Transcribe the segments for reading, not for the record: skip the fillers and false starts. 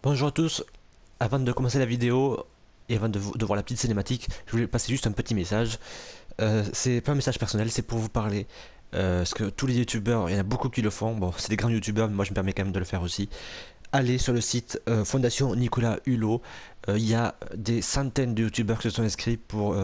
Bonjour à tous, avant de commencer la vidéo et avant de voir la petite cinématique, je voulais passer juste un petit message. C'est pas un message personnel, c'est pour vous parler. Parce que tous les youtubeurs, il y en a beaucoup qui le font, bon c'est des grands youtubeurs mais moi je me permets quand même de le faire aussi. Allez sur le site Fondation Nicolas Hulot. Il y a des centaines de youtubeurs qui se sont inscrits pour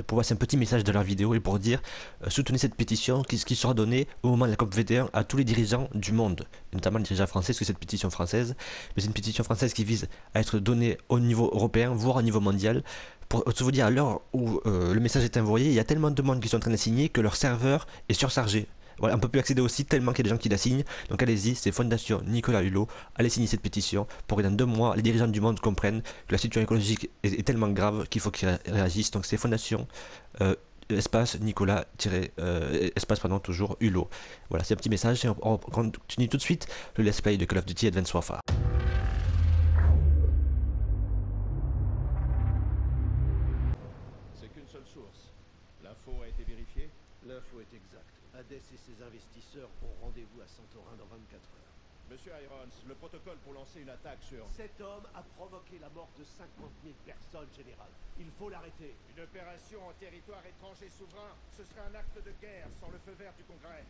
passer un petit message de leur vidéo et pour dire soutenez cette pétition qui sera donnée au moment de la COP 21 à tous les dirigeants du monde, notamment les dirigeants français, parce que c'est une pétition française, mais c'est une pétition française qui vise à être donnée au niveau européen, voire au niveau mondial. Pour se vous dire, à l'heure où le message est envoyé, il y a tellement de monde qui sont en train de signer que leur serveur est surchargé. Voilà, on peut plus accéder au site tellement qu'il y a des gens qui la signent. Donc allez-y, c'est Fondation Nicolas Hulot. Allez signer cette pétition pour que dans 2 mois, les dirigeants du monde comprennent que la situation écologique est tellement grave qu'il faut qu'ils réagissent. Donc c'est Fondation espace Nicolas espace pardon toujours Hulot. Voilà, c'est un petit message et on continue tout de suite le let's play de Call of Duty Advanced Warfare. C'est qu'une seule source. L'info a été vérifiée? L'info est exacte. Hades et ses investisseurs ont rendez-vous à Santorin dans 24 heures. Monsieur Irons, le protocole pour lancer une attaque sur... Cet homme a provoqué la mort de 50 000 personnes, général. Il faut l'arrêter. Une opération en territoire étranger souverain, ce serait un acte de guerre sans le feu vert du Congrès.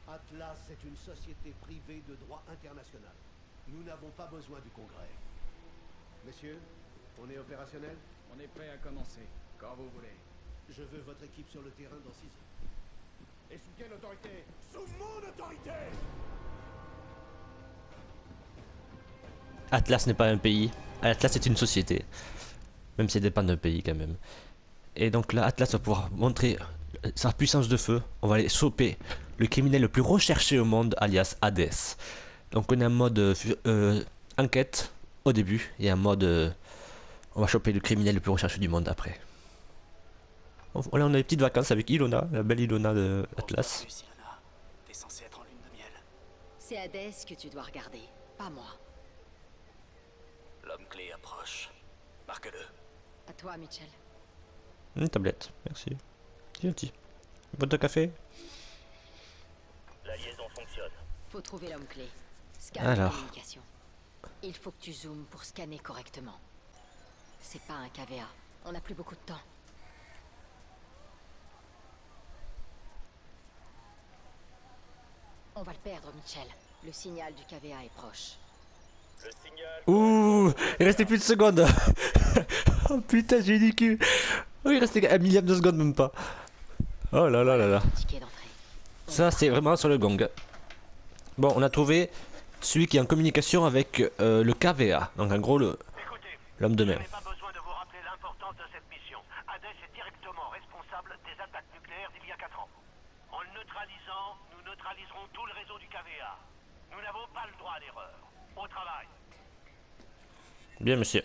Atlas est une société privée de droit international. Nous n'avons pas besoin du Congrès. Messieurs, on est opérationnel? On est prêt à commencer, quand vous voulez. Je veux votre équipe sur le terrain dans 6 heures. Et sous quelle autorité? Sous mon autorité! Atlas n'est pas un pays, Atlas est une société. Même si elle dépend d'un pays quand même. Et donc là, Atlas va pouvoir montrer sa puissance de feu. On va aller choper le criminel le plus recherché au monde, alias Hades. Donc on est en mode enquête au début, et en mode on va choper le criminel le plus recherché du monde après. Là on a des petites vacances avec Ilona, la belle Ilona de Atlas. Ilona, t'es censé être en lune de miel. C'est Hades que tu dois regarder, pas moi. L'homme clé approche. Marque-le. À toi, Mitchell. Une tablette, merci. C'est gentil. Une boîte de café. La liaison fonctionne. Faut trouver l'homme clé. Scanne Alors. la communication. Il faut que tu zoomes pour scanner correctement. C'est pas un KVA. On n'a plus beaucoup de temps. On va le perdre, Mitchell. Le signal du KVA est proche. Le signal... Ouh, il restait plus de secondes. Oh putain, j'ai eu du cul. Oh, il restait un millième de seconde même pas. Oh là là là là. Ticket d'entrée. Ça c'est vraiment sur le gong. Bon, on a trouvé celui qui est en communication avec le KVA. Donc en gros l'homme de mer. Je n'ai pas besoin de vous rappeler l'importance de cette mission. Hades est directement responsable des attaques nucléaires d'il y a 4 ans. En le neutralisant, nous neutraliserons tout le réseau du KVA. Nous n'avons pas le droit à l'erreur. Au travail. Bien monsieur.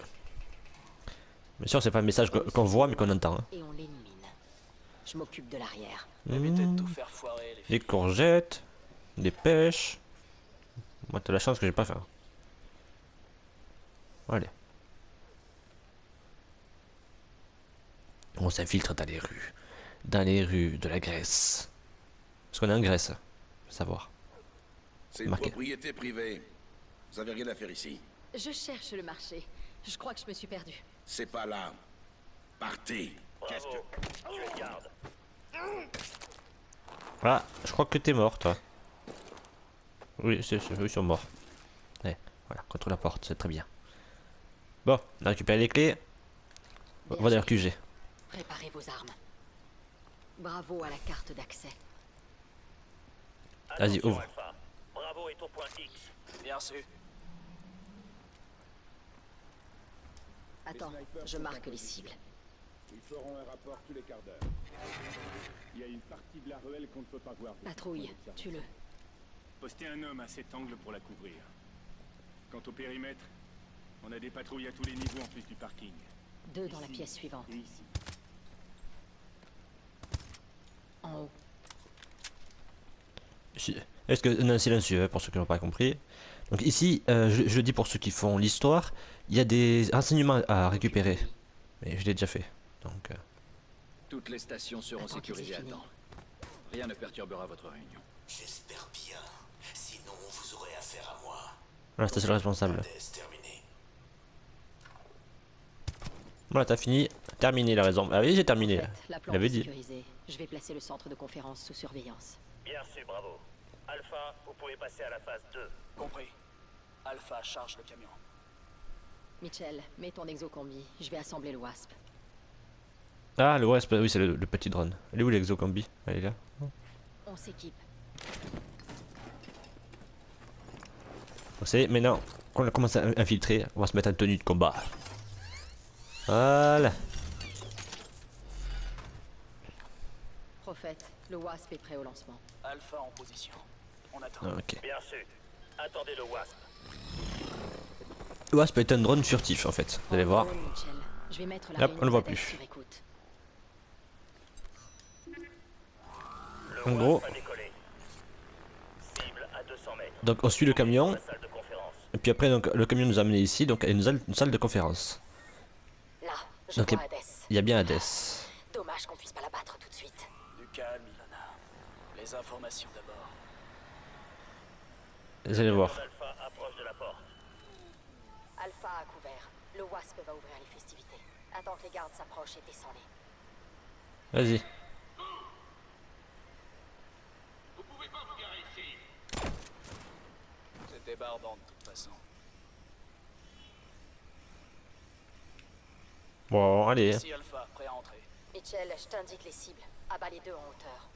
Bien sûr c'est pas un message qu'on voit mais qu'on entend. Hein. Et on l'élimine. Je m'occupe de l'arrière. Évitez de tout faire foirer, les Des filles. courgettes, des pêches. Moi t'as la chance que j'ai pas fait. Allez. On s'infiltre dans les rues. Dans les rues de la Grèce. Parce qu'on est en Grèce. Faut savoir. C'est une Marqué. propriété privée. Vous avez rien à faire ici. Je cherche le marché. Je crois que je me suis perdue. C'est pas là. Partez. Qu'est-ce Bravo. que... Tu es garde. Ah, je crois que t'es mort toi. Oui, ils sont morts. Ouais, voilà, contre la porte, c'est très bien. Bon, on a récupéré les clés. On va dans leur QG. Préparez vos armes. Bravo à la carte d'accès. Vas-y, Attention, ouvre. Alpha. Bravo est au point X. Bien reçu. Attends, je marque les cibles. Ils feront un rapport tous les quarts d'heure. Il y a une partie de la ruelle qu'on ne peut pas voir. Patrouille, tue-le. Postez un homme à cet angle pour la couvrir. Quant au périmètre, on a des patrouilles à tous les niveaux en plus du parking. 2 dans la pièce suivante. Et ici. En haut. Est-ce que... Non, silencieux, pour ceux qui n'ont pas compris. Donc ici, je le dis pour ceux qui font l'histoire, il y a des renseignements à récupérer. Mais je l'ai déjà fait. Donc... Toutes les stations seront Attends qu'ils sécurisées aient à fini. temps. Rien ne perturbera votre réunion. J'espère bien. Sinon, vous aurez affaire à moi. Voilà, c'est le responsable. Hades terminé. Voilà, t'as fini. Terminé la raison. Ah oui, j'ai terminé. En fait, la Il plante avait est dit. sécurisée. Je vais placer le centre de conférence sous surveillance. Bien reçu, bravo. Alpha, vous pouvez passer à la phase 2. Compris. Alpha charge le camion. Mitchell, mets ton exocombi. Je vais assembler le WASP. Ah, le Wasp, oui, c'est le petit drone. Elle est où l'exocombi? Elle est là. On s'équipe. Vous savez, maintenant qu'on a commencé à infiltrer, on va se mettre en tenue de combat. Voilà. Prophète, le WASP est prêt au lancement. Alpha en position. On attend. Ah, ok. Bien reçu. Attendez le WASP. Le Wasp est un drone furtif en fait. Vous allez voir. Bravo, Mitchell. Je vais mettre la Hop, réunion on le voit d'Adès plus. sur écoute. Le En gros. WASP a décollé. Cible à 200 mètres. Donc on suit le camion. La salle de conférence. Et puis après, donc, le camion nous a amené ici. Donc il y a une salle de conférence. Là, je Donc, vois Hadès. il y a bien Hades. Dommage qu'on puisse pas la battre tout de suite. Du calme, Ilana. Les informations d'abord. Vous allez voir. Alpha approche de la porte. Alpha à couvert. Le WASP va ouvrir les festivités. Attends que les gardes s'approchent et descends-les. Vas-y. C'est débardant de toute façon. Bon, allez. Ici Alpha, prêt à entrer. Mitchell, je t'indique les cibles. Abat les deux en hauteur.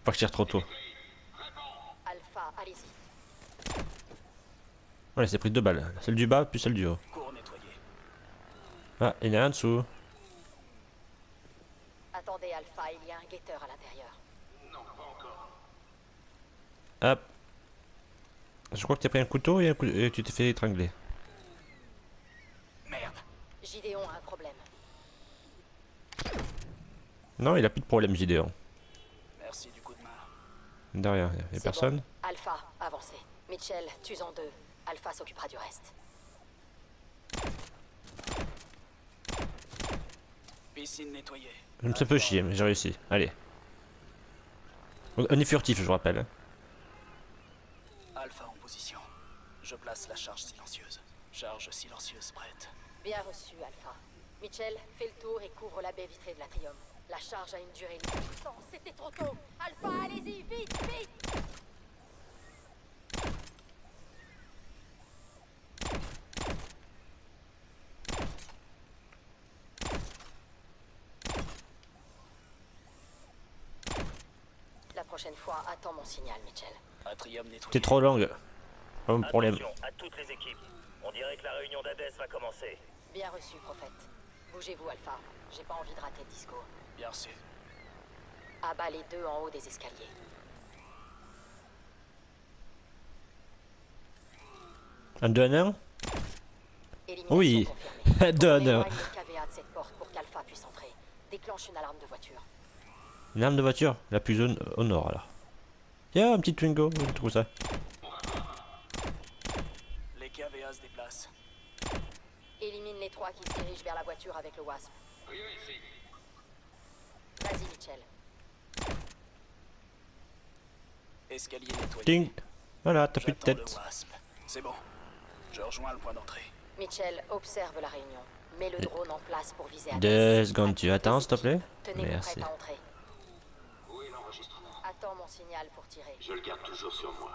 Pas que je tire trop tôt. Alpha, allez-y. Voilà, c'est pris 2 balles. Celle du bas, puis celle du haut. Cours nettoyé. Ah, il y en a un en dessous. Attendez, Alpha, il y a un guetteur à l'intérieur. Hop. Je crois que t'as pris un couteau et, et tu t'es fait étrangler. Merde. Gideon a un problème. Non, il a plus de problème, Gideon. Merci du coup de main. De rien, y a C'est personne. bon. Alpha, avancez. Mitchell, tue-en deux. Alpha s'occupera du reste. Piscine nettoyée. Ça peut chier, mais j'ai réussi. Allez. On est furtif, je vous rappelle. hein. Alpha en position. Je place la charge silencieuse. Charge silencieuse prête. Bien reçu, Alpha. Mitchell, fais le tour et couvre la baie vitrée de l'Atrium. La charge a une durée limitée. Non, c'était trop tôt. Alpha, allez-y, vite, vite. La prochaine fois, attends mon signal, Mitchell. Atrium nettoyé. T'es trop longue. Pas de problème. Attention à toutes les équipes. On dirait que la réunion d'Hadès va commencer. Bien reçu, Prophète. Bougez-vous, Alpha. J'ai pas envie de rater le discours. Bien reçu. Abat les deux en haut des escaliers. Un 2 en 1 Élimination Oui. confirmée. 2 en 1. Éloigne le KVA de cette porte pour qu'Alpha puisse entrer. Déclenche une alarme de voiture. Une arme de voiture, la plus au nord alors. Tiens, un petit Twingo, je trouve ça. Les KVA se déplacent. Élimine les trois qui se dirigent vers la voiture avec le WASP. Vas-y, Mitchell. Escalier nettoyé. Ting. Voilà, t'as plus de J'attends tête. le WASP. C'est bon. Je rejoins le point d'entrée. Mitchell, observe la réunion. Mets le drone en place pour viser Hades. 2 secondes, tu attends s'il te plaît. Tenez-vous Merci. prête à entrer. Où est l'enregistrement? Attends mon signal pour tirer. Je le garde toujours sur moi.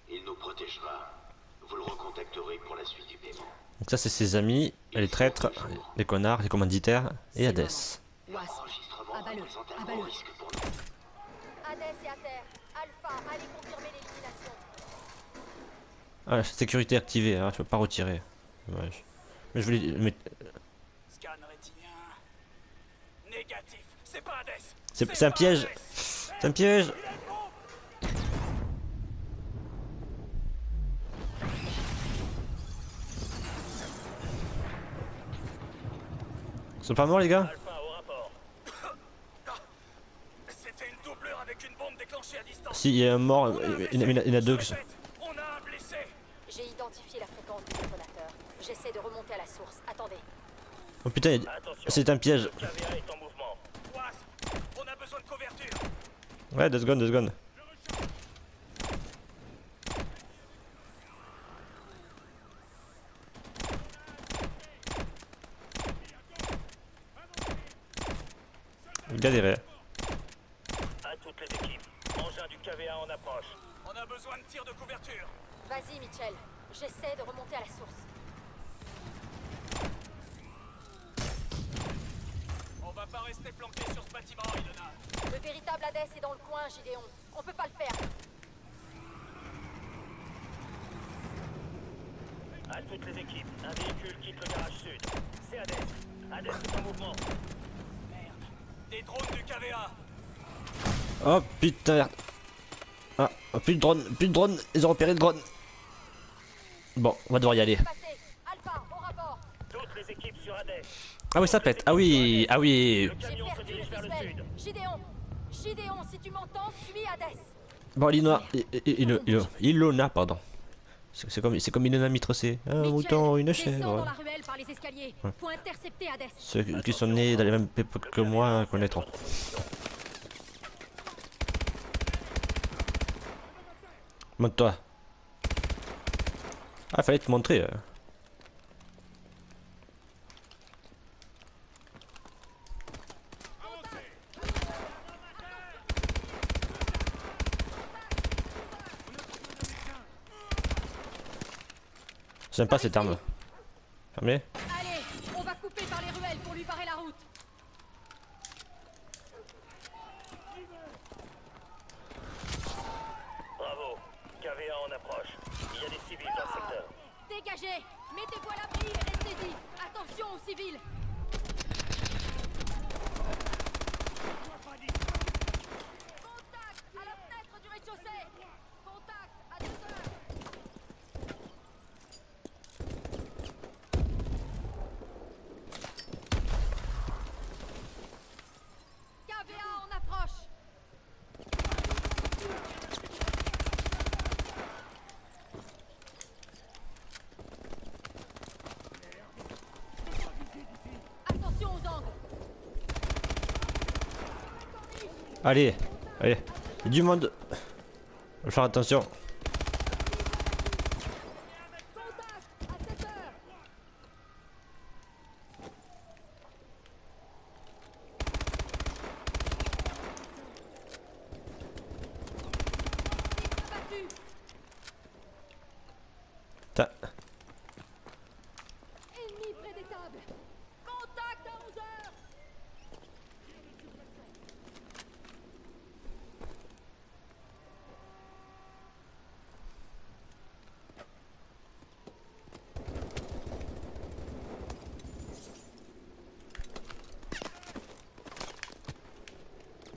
Il nous protégera. Vous le recontacterez pour la suite du paiement. Donc ça c'est ses amis, les traîtres, les connards, les commanditaires et Hades. WASP. L'enregistrement Abat-le. représente un Abat-le. gros risque pour nous. Hades est à terre. Alpha, allez confirmer l'élimination. Ah, la sécurité activée, hein, je peux pas retirer. Dommage. Mais je voulais... Mais... Scan rétinien. Négatif. C'est pas Hades. C'est un piège. C'est un piège. Ils sont pas morts les gars? Alpha au rapport. C'était une doublure avec une bombe déclenchée à distance. Si, il y a un mort, il y en a deux qui sont... On a un blessé. J'ai identifié la fréquence du détonateur. J'essaie de remonter à la source. Attendez. Oh putain, Attention. c'est un piège. Le KVA est en mouvement. What? Ouais, 2 secondes, 2 secondes. Galéré. À toutes les équipes, engin du KVA en approche. On a besoin de tirs de couverture. Vas-y, Mitchell. J'essaie de remonter à la source. On va pas rester planqué sur ce bâtiment, Ilona. Le véritable Hades est dans le coin, Gideon. On peut pas le faire. À toutes les équipes, un véhicule quitte le garage sud. C'est Hades. Hades est en mouvement. Merde. Des drones du KVA. Oh putain, merde. Ah, oh, plus de drone, ils ont repéré le drone. Bon, on va devoir y aller. Passez. Alpha, au rapport. Toutes les équipes sur Hades. Ah oui, ça pète. Ah oui, ah oui. Le J'ai camion se perdu le dirige vers le visuel. sud. Gideon. Gideon, si tu m'entends, suis Hades. Bon, Ilona, pardon. C'est comme Ilona Mitrocé. Un Mitchell, mouton, une descends chèvre. dans la ruelle par les escaliers. Faut intercepter Hades. Ceux qui sont nés dans les mêmes époques que moi connaîtront. Monte-toi. Ah, fallait te montrer. J'aime pas cette arme. Fermé. Allez, on va couper par les ruelles pour lui barrer la route. Bravo. KVA en approche. Il y a des civils dans le secteur. Dégagez. Mettez-vous à l'abri et restez-y. Attention aux civils. Contact à la fenêtre du rez-de-chaussée. Contact à 2 heures. KVA en approche. Attention aux angles. Allez, allez. Il y a du monde. Faut faire attention. Contact à 7 heures. Battu. Ta- Ennemi près des tables. Contact à 11 heures.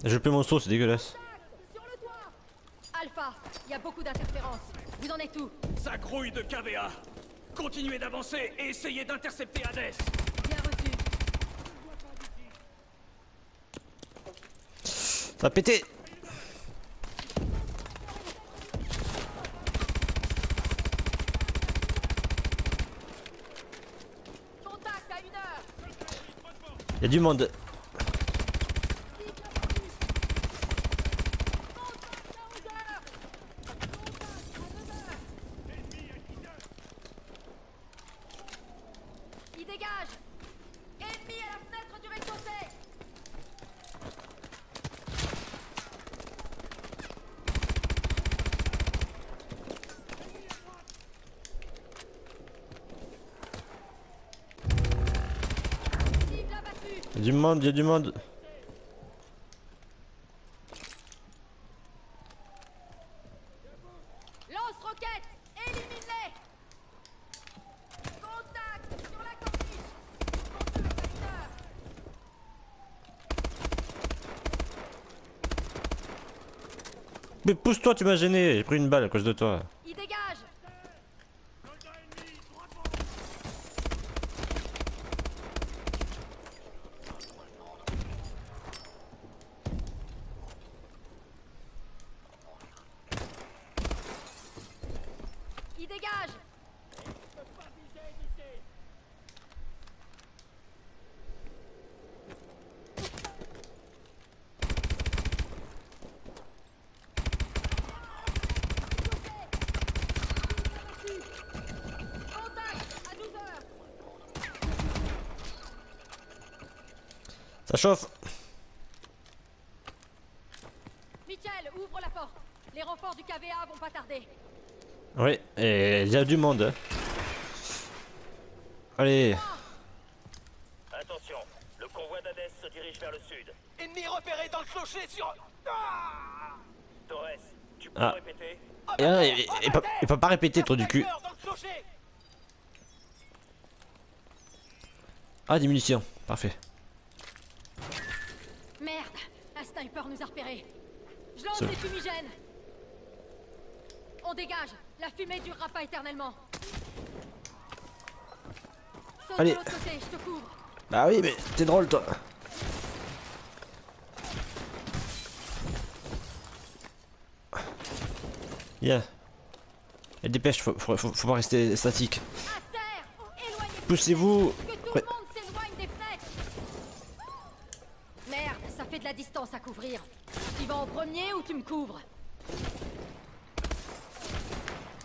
Je peux mon saut, c'est dégueulasse. Sur le toit. Alpha, il y a beaucoup d'interférences. Vous en êtes où? Ça grouille de KVA. Continuez d'avancer et essayez d'intercepter Hades. Bien reçu. Ça a pété. Contact à 1 heure. Il y a du monde. Contact à 11 heures. Contact à 9 heures. Il dégage. Ennemi à la fenêtre du rez-de-chaussée. Cible abattue. Il y a du monde, il y a du monde. Lance-roquette. Élimine-les. Contact sur la corniche. Contact à 1 heure. Mais pousse-toi, tu m'as gêné. J'ai pris une balle à cause de toi. Il dégage. Il dégage. Ça chauffe. Mitchell, ouvre la porte. Les renforts du KVA vont pas tarder. Oui, et il y a du monde. Hein. Allez. Attention, le convoi d'Hadès se dirige vers le sud. Ennemi repéré dans le clocher sur... Ah Torres, tu peux Ah. répéter? Il peut pas répéter, trop du cul. Dans le clocher. Ah, des munitions. Parfait. Merde, un sniper nous a repérés. Je lance C'est- les fumigènes. On dégage. La fumée durera pas éternellement. Saute Allez. de l'autre côté, je te couvre. Bah oui, mais t'es drôle, toi. Bien. Et dépêche, faut pas rester statique. À terre. Éloignez-vous. Poussez-vous. Que tout Ouais. le monde s'éloigne des fenêtres. Merde, ça fait de la distance à couvrir. Tu vas en premier ou tu me couvres?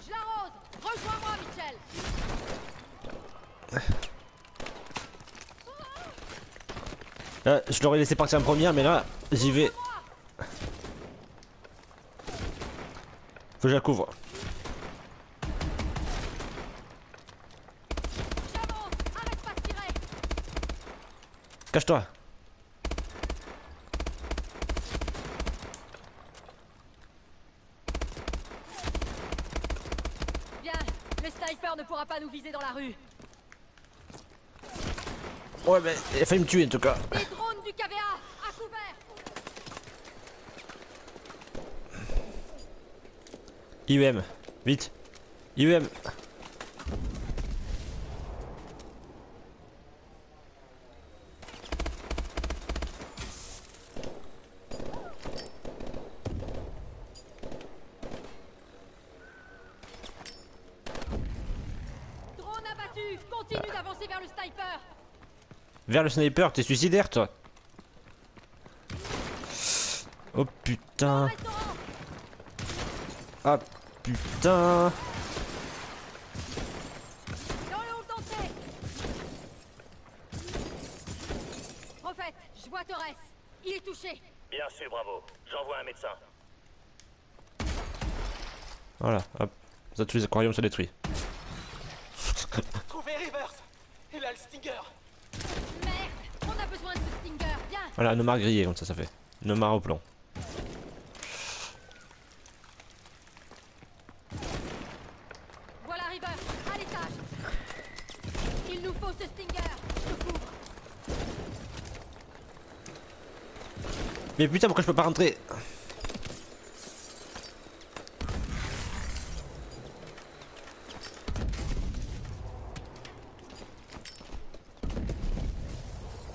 Je l'arrose. Rejoins-moi, Mitchell. Là, je l'aurais laissé partir en première, mais là, j'y vais. Faut que je la couvre. J'avance. Arrête pas de tirer. Cache-toi. Bien. Le sniper ne pourra pas nous viser dans la rue. Ouais, mais il a failli me tuer en tout cas. Des drones du KVA. À couvert. IUM, vite. IUM. Drone abattu. Continue d'avancer vers le sniper. Vers le sniper, t'es suicidaire toi. Oh putain. Restaurant. Ah putain. Dans le hall d'entrée. Prophète, je vois Torres. Il est touché. Bien sûr, bravo. J'envoie un médecin. Voilà, hop. Ça, tous les aquariums sont détruits. Trouvez Rivers. Il a le Stinger. Merde, on a besoin de ce Stinger. Bien. Voilà, Nomar grillé, comme ça fait. Nomar au plomb. Voilà River, à l'étage. Il nous faut ce Stinger. Je te couvre. Mais putain, pourquoi je peux pas rentrer?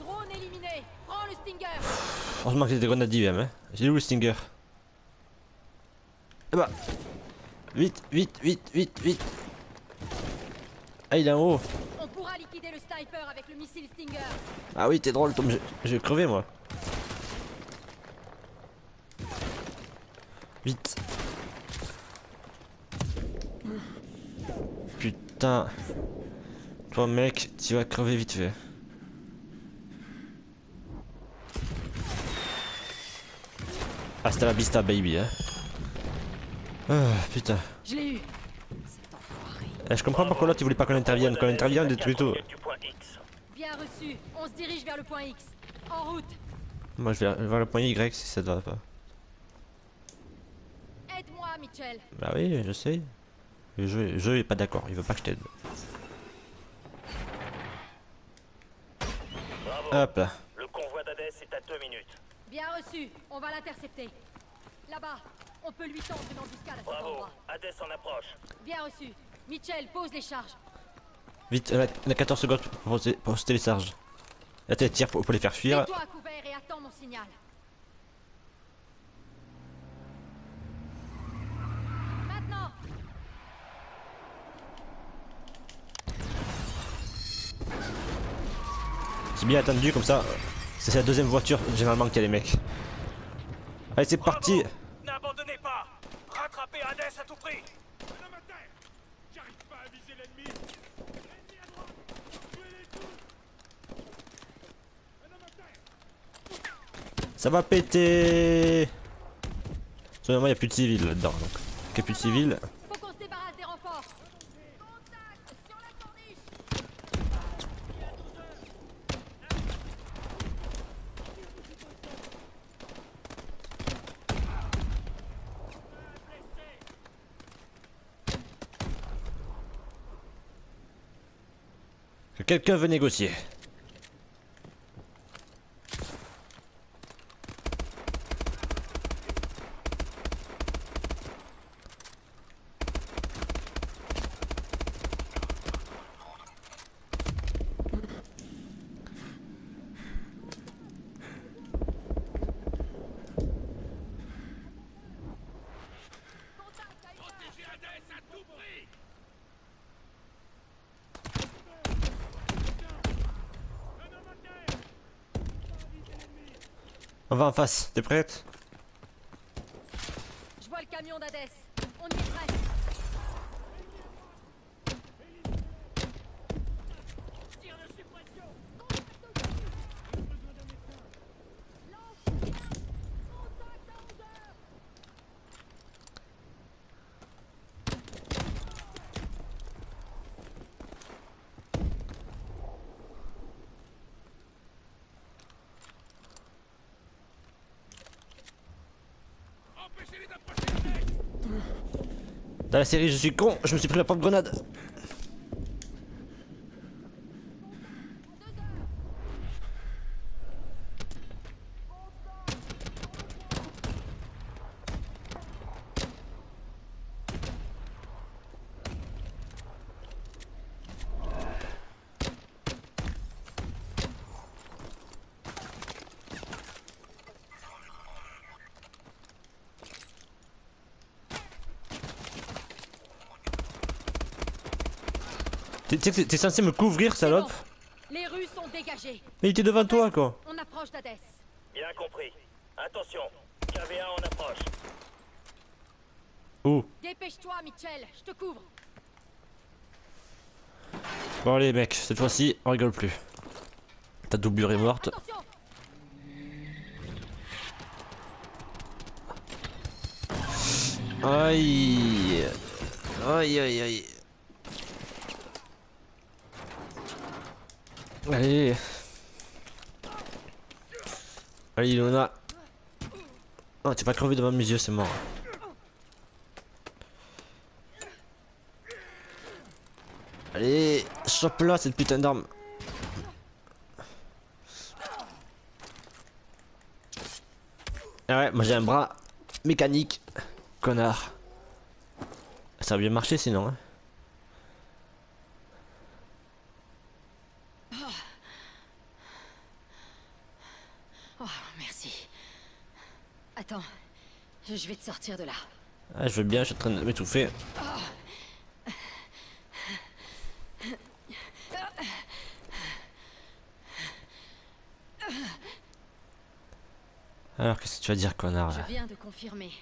Drone éliminé. Prends le Stinger. Heureusement que j'ai des grenades d'IVM, hein. J'ai où le Stinger? Eh bah. Vite, vite, vite, vite, vite. Ah, il est en haut. On pourra liquider le sniper avec le missile Stinger. Ah oui, t'es drôle, Tom. J'ai crevé moi. Vite. Putain. Toi mec, tu vas crever vite fait. Hasta la vista baby hein. Ah putain. Je l'ai eu. Cet enfoiré. Je comprends pourquoi l'autre il voulait pas qu'on intervienne. Qu'on intervienne, il détruit tout. Du point X. Bien reçu. On se dirige vers le point X. En route. Moi je vais vers le point Y si ça te va pas. Aide-moi, Mitchell. Bah oui, je sais. Le jeu est pas d'accord, il veut pas que je t'aide. Bravo. Hop là. Le convoi d'Hadès est à 2 minutes. Bien reçu. On va l'intercepter. Là-bas. On peut lui tendre une embuscade à cet Bravo. endroit. Hadès en approche. Bien reçu. Mitchell, pose les charges. Vite, on a 14 secondes pour se télécharge. Là t'es tire pour les faire fuir. Mets-toi à couvert et attends mon signal. Maintenant. C'est bien attendu comme ça. C'est la deuxième voiture généralement qu'il y a les mecs. Allez c'est parti. N'abandonnez pas. Rattrapez Hadès à tout prix. Un homme à terre. J'arrive pas à viser l'ennemi. Ennemi à droite. Tuez-les tous. Un homme à terre. Ça va péter. Seulement, il n'y a plus de civils là-dedans. Donc, il n'y a plus de civils. Faut qu'on se débarrasse des renforts. Contact sur la corniche. Que quelqu'un veut négocier. On va en face, t'es prête? Je vois le camion d'Hadès. On y est presque. Tire de suppression. Contact à 11 heures. Dans la série, je suis con, je me suis pris la propre grenade. T'es censé me couvrir, salope? Bon. Les rues sont dégagées. Mais il était devant toi, quoi. On approche d'Hadès. Bien compris. Attention, KV1 en approche. Où? Dépêche-toi, Mitchell. Je te couvre. Bon allez mec, cette fois-ci, on rigole plus. Ta doublure est morte. Attention. Aïe. Aïe aïe aïe. Allez. Allez Ilona. Oh t'es pas crevé devant mes yeux, c'est mort. Allez, chope-la cette putain d'arme. Ah ouais, moi j'ai un bras mécanique. Connard. Ça a bien marché sinon hein. Oh, merci. Attends, je vais te sortir de là. Ah je veux bien, je suis en train de m'étouffer. Alors qu'est-ce que tu vas dire connard Je là? viens de confirmer.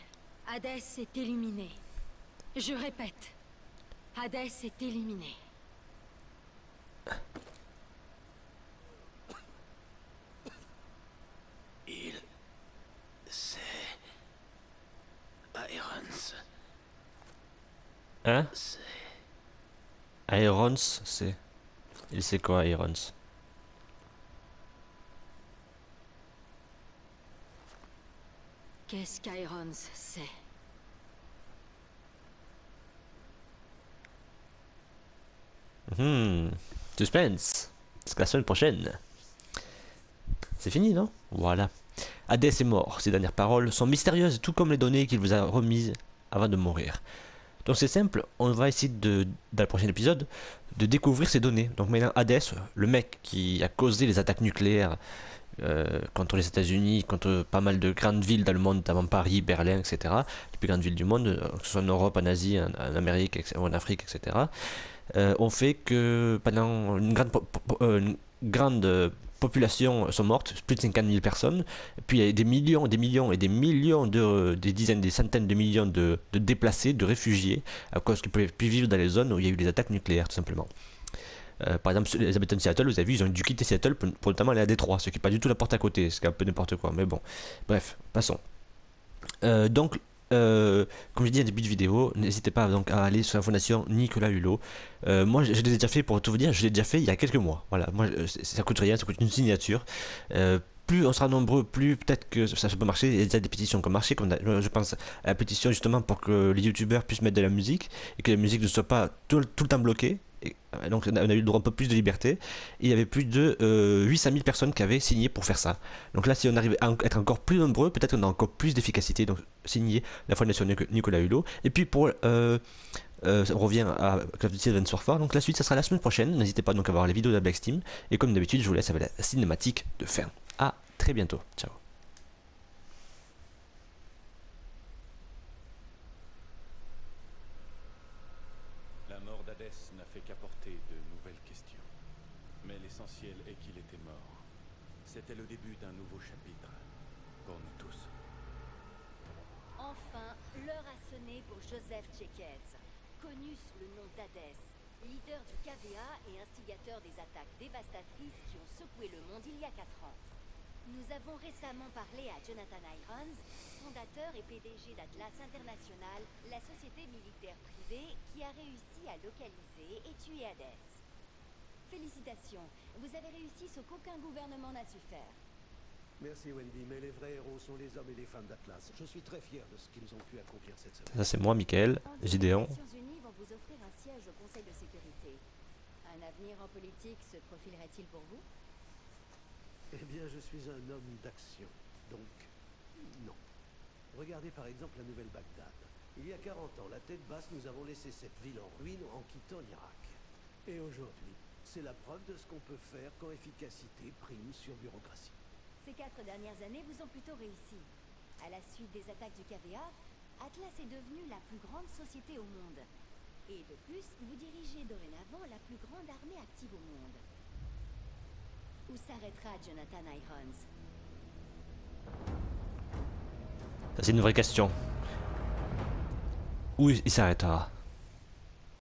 Hadès est éliminé. Je répète. Hadès est éliminé. C'est... Irons. Hein? C'est... Irons, c'est... Il sait quoi Irons? Qu'est-ce qu'Irons sait? Suspense. Jusqu'à la semaine prochaine. C'est fini, non? Voilà. Hadès est mort. Ses dernières paroles sont mystérieuses, tout comme les données qu'il vous a remises avant de mourir. Donc c'est simple, on va essayer dans le prochain épisode de découvrir ces données. Donc maintenant Hadès, le mec qui a causé les attaques nucléaires contre les États-Unis, contre pas mal de grandes villes dans le monde, notamment Paris, Berlin, etc. Les plus grandes villes du monde, que ce soit en Europe, en Asie, en Amérique, en Afrique, etc. On fait que pendant une grande population sont mortes, plus de 50 000 personnes, et puis il y a des millions et des millions des dizaines, des centaines de millions de déplacés, de réfugiés, à cause qu'ils ne pouvaient plus vivre dans les zones où il y a eu des attaques nucléaires, tout simplement. Par exemple, les habitants de Seattle, vous avez vu, ils ont dû quitter Seattle pour notamment aller à Détroit, ce qui n'est pas du tout la porte à côté, ce qui est un peu n'importe quoi, mais bon. Bref, passons. Donc, comme j'ai dit en début de vidéo, n'hésitez pas donc à aller sur la fondation Nicolas Hulot. Moi, je l'ai déjà fait, pour tout vous dire, je l'ai déjà fait il y a quelques mois. Voilà, moi, ça coûte rien, ça coûte une signature. Plus on sera nombreux, plus peut-être que ça peut marcher. Il y a déjà des pétitions qui ont marché, comme je pense à la pétition justement pour que les youtubeurs puissent mettre de la musique et que la musique ne soit pas tout le temps bloquée. Et, donc on a eu le droit à un peu plus de liberté. Et il y avait plus de 800 000 personnes qui avaient signé pour faire ça. Donc là, si on arrive à être encore plus nombreux, peut-être qu'on a encore plus d'efficacité. Donc signer la fondation Nicolas Hulot. Et puis pour on revient à Call of Duty Advanced Warfare. Donc la suite, ça sera la semaine prochaine. N'hésitez pas donc à voir les vidéos de la Black Steam. Et comme d'habitude, je vous laisse avec la cinématique de fin. À très bientôt. Ciao. La mort d'Hadès n'a fait qu'apporter de nouvelles questions. Mais l'essentiel est qu'il était mort. C'était le début d'un nouveau chapitre. Pour nous tous. Enfin, l'heure a sonné pour Joseph Jenkins, connu sous le nom d'Hadès, leader du KVA et instigateur des attaques dévastatrices qui ont secoué le monde il y a 4 ans. Nous avons récemment parlé à Jonathan Irons, fondateur et PDG d'Atlas International, la société militaire privée qui a réussi à localiser et tuer Hades. Félicitations, vous avez réussi ce qu'aucun gouvernement n'a su faire. Merci Wendy, mais les vrais héros sont les hommes et les femmes d'Atlas. Je suis très fier de ce qu'ils ont pu accomplir cette semaine. Ça c'est moi, Michael, Gideon. Les Nations Unies vont vous offrir un siège au Conseil de sécurité. Un avenir en politique se profilerait-il pour vous? Eh bien, je suis un homme d'action, donc non. Regardez par exemple la nouvelle Bagdad. Il y a 40 ans, la tête basse, nous avons laissé cette ville en ruine en quittant l'Irak. Et aujourd'hui, c'est la preuve de ce qu'on peut faire quand efficacité prime sur bureaucratie. Ces 4 dernières années vous ont plutôt réussi. À la suite des attaques du KVA, Atlas est devenue la plus grande société au monde. Et de plus, vous dirigez dorénavant la plus grande armée active au monde. Où s'arrêtera Jonathan Irons? Ça c'est une vraie question. Où il s'arrêtera?